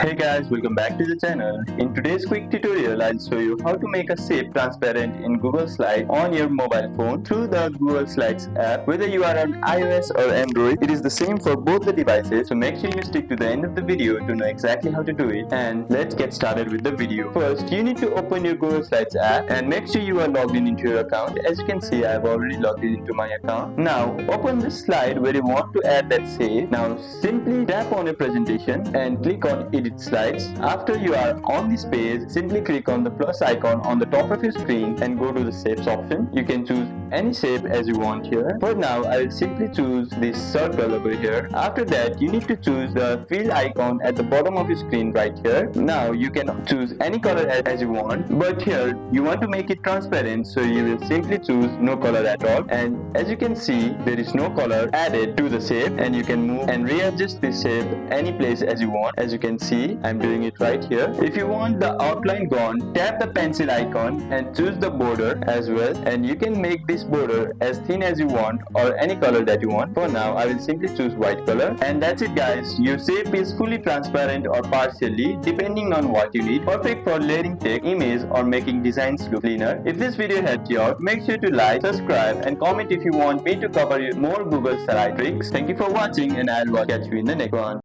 Hey guys, welcome back to the channel. In today's quick tutorial, I'll show you how to make a shape transparent in Google Slides on your mobile phone through the Google Slides app. Whether you are on iOS or Android, it is the same for both the devices, so make sure you stick to the end of the video to know exactly how to do it. And let's get started with the video. First, you need to open your Google Slides app and make sure you are logged in into your account. As you can see, I have already logged in into my account. Now, open the slide where you want to add that shape. Now, simply tap on a presentation and click on Edit Slides. After you are on this page, simply click on the plus icon on the top of your screen and go to the shapes option. You can choose any shape as you want here. For now, I will simply choose this circle over here. After that, you need to choose the fill icon at the bottom of your screen right here. Now you can choose any color as you want, but here you want to make it transparent, so you will simply choose no color at all. And as you can see, there is no color added to the shape, and you can move and readjust this shape any place as you want. As you can see, I'm doing it right here. If you want the outline gone, tap the pencil icon and choose the border as well, and you can make this border as thin as you want or any color that you want. For now, I will simply choose white color, and that's it guys. Your shape is fully transparent or partially depending on what you need. Perfect for layering text, image, or making designs look cleaner. If this video helped you out, make sure to like, subscribe, and comment if you want me to cover more Google slide tricks. Thank you for watching, and I'll catch you in the next one.